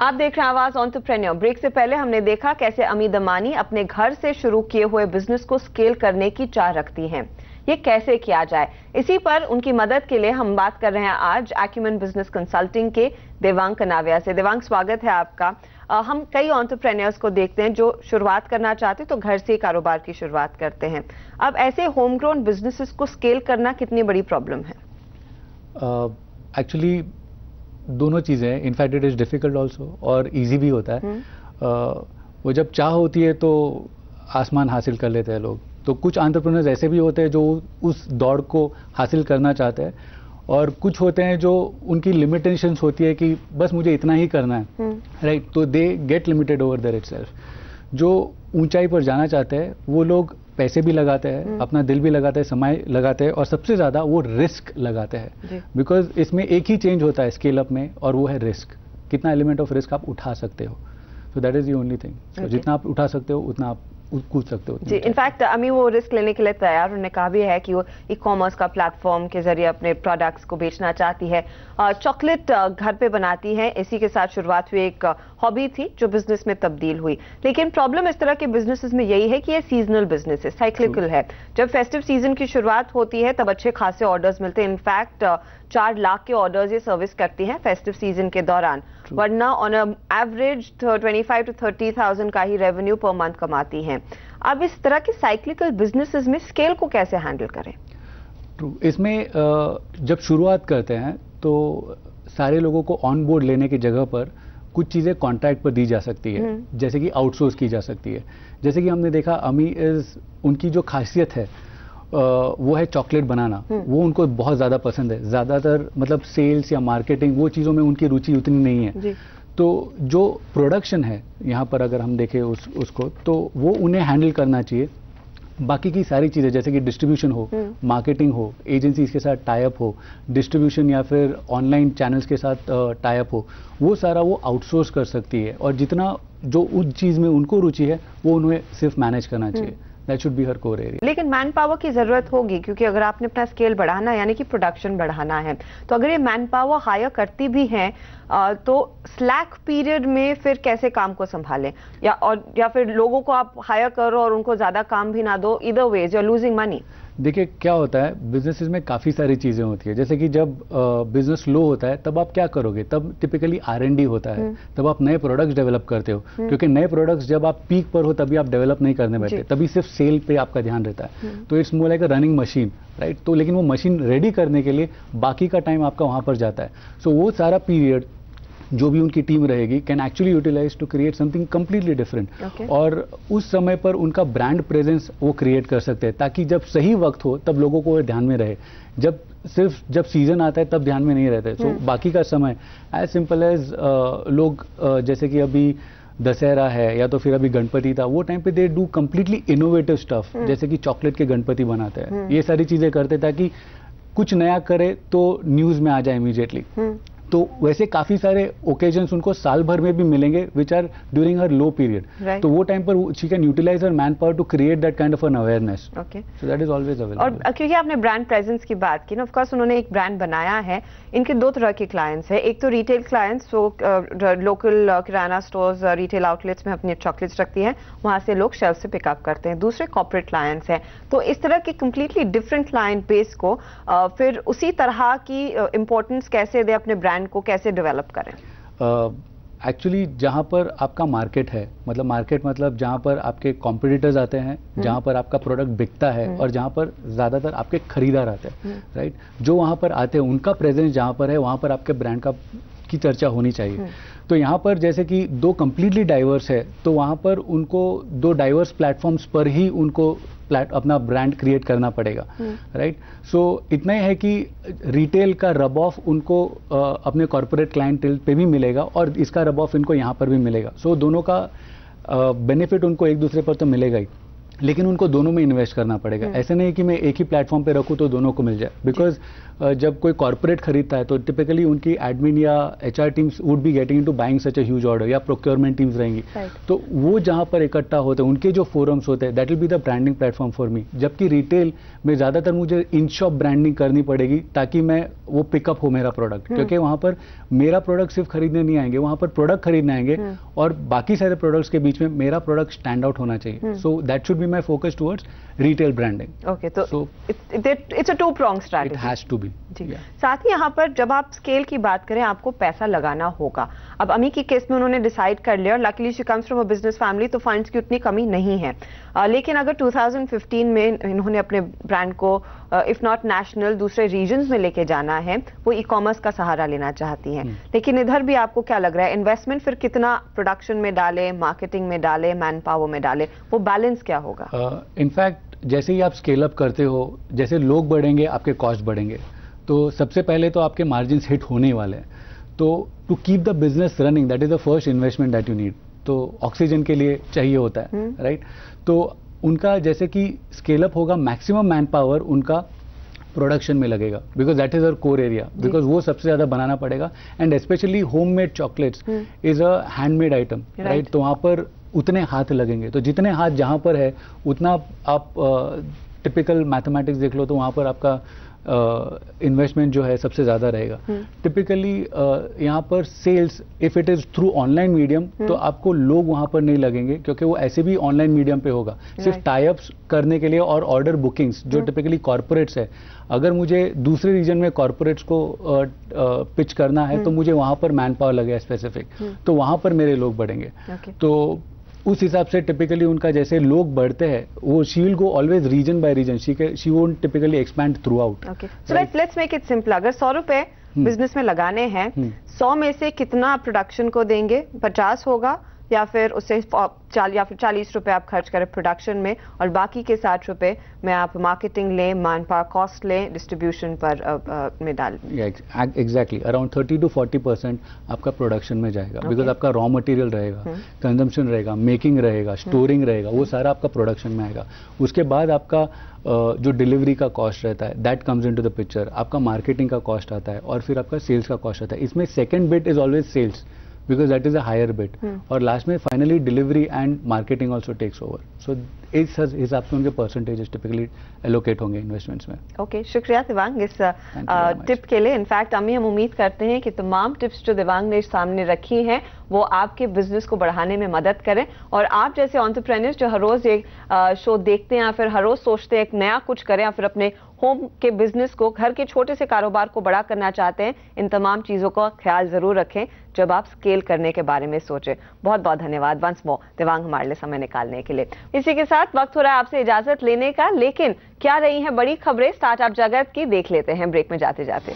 आप देख रहे हैं आवाज एंटरप्रेन्योर। ब्रेक से पहले हमने देखा कैसे अमी दमानी अपने घर से शुरू किए हुए बिजनेस को स्केल करने की चाह रखती हैं। ये कैसे किया जाए, इसी पर उनकी मदद के लिए हम बात कर रहे हैं आज एक्यूमेन बिजनेस कंसल्टिंग के देवांग कनाविया से। देवांग, स्वागत है आपका। हम कई एंटरप्रेन्योर्स को देखते हैं जो शुरुआत करना चाहते हैं तो घर से कारोबार की शुरुआत करते हैं। अब ऐसे होम ग्रोन बिजनेसेस को स्केल करना कितनी बड़ी प्रॉब्लम है? एक्चुअली दोनों चीज़ें हैं। In fact it is difficult also और इजी भी होता है। वो जब चाह होती है तो आसमान हासिल कर लेते हैं लोग। तो कुछ एंटरप्रेन्योर्स ऐसे भी होते हैं जो उस दौड़ को हासिल करना चाहते हैं, और कुछ होते हैं जो उनकी लिमिटेशंस होती है कि बस मुझे इतना ही करना है, राइट। तो they get limited over there itself. जो ऊंचाई पर जाना चाहते हैं वो लोग पैसे भी लगाते हैं, अपना दिल भी लगाते हैं, समय लगाते हैं, और सबसे ज़्यादा वो रिस्क लगाते हैं। बिकॉज इसमें एक ही चेंज होता है स्केल अप में, और वो है रिस्क। कितना एलिमेंट ऑफ रिस्क आप उठा सकते हो। सो that is the only thing. जितना आप उठा सकते हो उतना आप कूद सकते हो जी। इनफैक्ट अमी वो रिस्क लेने के लिए तैयार। उन्होंने कहा भी है कि वो ई कॉमर्स का प्लेटफॉर्म के जरिए अपने प्रोडक्ट्स को बेचना चाहती है। चॉकलेट घर पे बनाती है। इसी के साथ शुरुआत हुई, एक हॉबी थी जो बिजनेस में तब्दील हुई। लेकिन प्रॉब्लम इस तरह के बिजनेसेस में यही है कि ये सीजनल बिजनेस है, साइक्लिकल है। जब फेस्टिव सीजन की शुरुआत होती है तब अच्छे खासे ऑर्डर्स मिलते हैं। इनफैक्ट 4 लाख के ऑर्डर्स ये सर्विस करती हैं फेस्टिव सीजन के दौरान, वरना ऑन एवरेज 25 to 30,000 का ही रेवेन्यू पर मंथ कमाती हैं। अब इस तरह के साइक्लिकल बिजनेसेस में स्केल को कैसे हैंडल करें? ट्रू। इसमें जब शुरुआत करते हैं तो सारे लोगों को ऑन बोर्ड लेने की जगह पर कुछ चीज़ें कॉन्ट्रैक्ट पर दी जा सकती है, जैसे कि आउटसोर्स की जा सकती है। जैसे कि हमने देखा अमी उनकी जो खासियत है वो है चॉकलेट बनाना। वो उनको बहुत ज़्यादा पसंद है। ज़्यादातर मतलब सेल्स या मार्केटिंग वो चीज़ों में उनकी रुचि उतनी नहीं है। तो जो प्रोडक्शन है यहाँ पर अगर हम देखें उसको, तो वो उन्हें हैंडल करना चाहिए। बाकी की सारी चीज़ें जैसे कि डिस्ट्रीब्यूशन हो, मार्केटिंग हो, एजेंसीज के साथ टाई अप हो, डिस्ट्रीब्यूशन या फिर ऑनलाइन चैनल्स के साथ टाई अप हो, वो सारा वो आउटसोर्स कर सकती है। और जितना जो उस चीज़ में उनको रुचि है वो उन्हें सिर्फ मैनेज करना चाहिए। That should be her core area. लेकिन मैन पावर की जरूरत होगी, क्योंकि अगर आपने अपना स्केल बढ़ाना है यानी कि प्रोडक्शन बढ़ाना है, तो अगर ये मैन पावर हायर करती भी हैं तो स्लैक पीरियड में फिर कैसे काम को संभालें, या फिर लोगों को आप हायर करो और उनको ज्यादा काम भी ना दो। Either ways you are losing money. देखिए क्या होता है, बिजनेसेस में काफ़ी सारी चीज़ें होती है। जैसे कि जब बिजनेस लो होता है तब आप क्या करोगे, तब टिपिकली R&D होता है। तब आप नए प्रोडक्ट्स डेवलप करते हो, क्योंकि नए प्रोडक्ट्स जब आप पीक पर हो तभी आप डेवलप नहीं करने बैठे, तभी सिर्फ सेल पे आपका ध्यान रहता है। तो it's more like a running machine, right. तो लेकिन वो मशीन रेडी करने के लिए बाकी का टाइम आपका वहाँ पर जाता है। सो वो सारा पीरियड जो भी उनकी टीम रहेगी can actually utilise to create something completely different. और उस समय पर उनका ब्रांड प्रेजेंस वो क्रिएट कर सकते हैं, ताकि जब सही वक्त हो तब लोगों को ध्यान में रहे। जब सीजन आता है तब ध्यान में नहीं रहते। सो बाकी का समय एज सिंपल एज लोग जैसे कि अभी दशहरा है या तो फिर अभी गणपति था, वो टाइम पे they do completely innovative stuff, जैसे कि चॉकलेट के गणपति बनाते हैं। ये सारी चीजें करते ताकि कुछ नया करे तो न्यूज में आ जाए इमीडिएटली। तो वैसे काफी सारे ओकेजन्स उनको साल भर में भी मिलेंगे which are during her low period. तो वो टाइम पर she can utilise her man power to create that kind of an awareness. So that is always available. और क्योंकि आपने ब्रांड प्रेजेंस की बात की ना, ऑफ कोर्स उन्होंने एक ब्रांड बनाया है। इनके 2 तरह के क्लाइंट्स हैं। एक तो रिटेल क्लाइंट्स, वो लोकल किराना स्टोर्स, रिटेल आउटलेट्स में अपने चॉकलेट्स रखती हैं, वहां से लोग शेल्फ से पिकअप करते हैं। दूसरे कॉर्पोरेट क्लाइंट्स हैं। तो इस तरह की कंप्लीटली डिफरेंट क्लाइंट बेस को फिर उसी तरह की इंपॉर्टेंस कैसे दे, अपने ब्रांड को कैसे डेवलप करें? एक्चुअली जहाँ पर आपका मार्केट है, मतलब जहाँ पर आपके कॉम्पिटिटर्स आते हैं, जहाँ पर आपका प्रोडक्ट बिकता है, और जहाँ पर ज़्यादातर आपके खरीदार आते हैं, राइट। जो वहाँ पर आते हैं उनका प्रेजेंस जहाँ पर है, वहाँ पर आपके ब्रांड की चर्चा होनी चाहिए। तो यहाँ पर जैसे कि 2 कंप्लीटली डाइवर्स है, तो वहाँ पर उनको 2 डाइवर्स प्लेटफॉर्म्स पर ही उनको अपना ब्रांड क्रिएट करना पड़ेगा, राइट। सो इतना ही है कि रिटेल का रब ऑफ उनको अपने कॉर्पोरेट क्लाइंटेल पे भी मिलेगा, और इसका रब ऑफ इनको यहाँ पर भी मिलेगा। सो दोनों का बेनिफिट उनको एक दूसरे पर तो मिलेगा ही। लेकिन उनको दोनों में इन्वेस्ट करना पड़ेगा। ऐसे नहीं कि मैं एक ही प्लेटफॉर्म पे रखूं तो दोनों को मिल जाए, बिकॉज जब कोई कॉर्पोरेट खरीदता है तो टिपिकली उनकी एडमिन या HR teams would be getting into buying such a huge order, या प्रोक्योरमेंट टीम्स रहेंगी। तो वो जहां पर इकट्ठा होते हैं, उनके जो फोरम्स होते हैं, that will be the branding platform for me. जबकि रिटेल में ज्यादातर मुझे इन शॉप ब्रांडिंग करनी पड़ेगी ताकि मैं वो पिकअप हो मेरा प्रोडक्ट, क्योंकि वहां पर मेरा प्रोडक्ट सिर्फ खरीदने नहीं आएंगे, वहां पर प्रोडक्ट खरीदने आएंगे और बाकी सारे प्रोडक्ट्स के बीच में मेरा प्रोडक्ट स्टैंड आउट होना चाहिए। So that should be my focus towards retail branding. Okay, तो it's a two prong strategy. It has to be. साथ ही यहाँ पर जब आप स्केल की बात करें, आपको पैसा लगाना होगा। अब अमी की केस में उन्होंने डिसाइड कर लिया, और luckily she comes from a business family, तो फंड्स की उतनी कमी नहीं है। लेकिन अगर 2015 में इन्होंने अपने ब्रांड को इफ नॉट नेशनल दूसरे रीजन्स में लेके जाना है, वो ई कॉमर्स का सहारा लेना चाहती हैं। लेकिन इधर भी आपको क्या लग रहा है, इन्वेस्टमेंट फिर कितना प्रोडक्शन में डाले, मार्केटिंग में डाले, मैन पावर में डाले, वो बैलेंस क्या होगा? इनफैक्ट जैसे ही आप स्केल अप करते हो, जैसे लोग बढ़ेंगे आपके कॉस्ट बढ़ेंगे, तो सबसे पहले तो आपके मार्जिन्स हिट होने ही वाले हैं। तो to keep the business running, that is the first investment that you need. तो ऑक्सीजन के लिए चाहिए होता है, राइट? तो उनका जैसे कि स्केल अप होगा, मैक्सिमम मैन पावर उनका प्रोडक्शन में लगेगा, because that is our core area, because वो सबसे ज्यादा बनाना पड़ेगा। And specially homemade chocolates is a handmade item, right? तो वहां पर उतने हाथ लगेंगे, तो जितने हाथ जहां पर है उतना आप टिपिकल मैथमेटिक्स देख लो, तो वहां पर आपका इन्वेस्टमेंट जो है सबसे ज्यादा रहेगा। टिपिकली यहाँ पर sales if it is through online medium, तो आपको लोग वहां पर नहीं लगेंगे, क्योंकि वो ऐसे भी ऑनलाइन मीडियम पे होगा। सिर्फ टाई अप्स करने के लिए और ऑर्डर बुकिंग्स जो टिपिकली कॉर्पोरेट्स है, अगर मुझे दूसरे रीजन में कॉर्पोरेट्स को पिच करना है तो मुझे वहां पर मैन पावर लगेगा स्पेसिफिक, तो वहां पर मेरे लोग बढ़ेंगे। तो उस हिसाब से टिपिकली उनका जैसे लोग बढ़ते हैं, वो she will go always region by region, she won't typically expand throughout. Okay, so let's make it simple. अगर 100 रुपए बिजनेस में लगाने हैं, 100 में से कितना प्रोडक्शन को देंगे? 50 होगा, या फिर उससे या फिर 40 रुपए आप खर्च करें प्रोडक्शन में, और बाकी के 60 रुपए में आप मार्केटिंग लें, मैन पावर कॉस्ट लें, डिस्ट्रीब्यूशन पर में डाल। एग्जैक्टली, अराउंड 30 to 40% आपका प्रोडक्शन में जाएगा, बिकॉज आपका रॉ मटेरियल रहेगा, कंजम्पशन रहेगा, मेकिंग रहेगा, स्टोरिंग रहेगा, वो सारा आपका प्रोडक्शन में आएगा। उसके बाद आपका जो डिलीवरी का कॉस्ट रहता है, that comes into the picture, आपका मार्केटिंग का कॉस्ट आता है, और फिर आपका सेल्स का कॉस्ट आता है। इसमें second bit is always sales, because that is a higher bit, और लास्ट में finally delivery and marketing also takes over. So इस हिसाब से उनके परसेंटेजेस टिपिकली एलोकेट होंगे इन्वेस्टमेंट्स में। ओके, शुक्रिया दिवांग इस टिप के लिए। इनफैक्ट अमी, हम उम्मीद करते हैं कि तमाम टिप्स जो दिवांग ने सामने रखी हैं वो आपके बिजनेस को बढ़ाने में मदद करें, और आप जैसे एंटरप्रेन्योर्स जो हर रोज एक शो देखते हैं या फिर हर रोज सोचते हैं एक नया कुछ करें, या फिर अपने होम के बिजनेस को, घर के छोटे से कारोबार को बड़ा करना चाहते हैं, इन तमाम चीजों का ख्याल जरूर रखें जब आप स्केल करने के बारे में सोचें। बहुत बहुत धन्यवाद वंस मोर दिवांग हमारे लिए समय निकालने के लिए। इसी के साथ वक्त हो रहा है आपसे इजाजत लेने का, लेकिन क्या रही हैं बड़ी खबरें स्टार्टअप जगत की, देख लेते हैं ब्रेक में जाते जाते।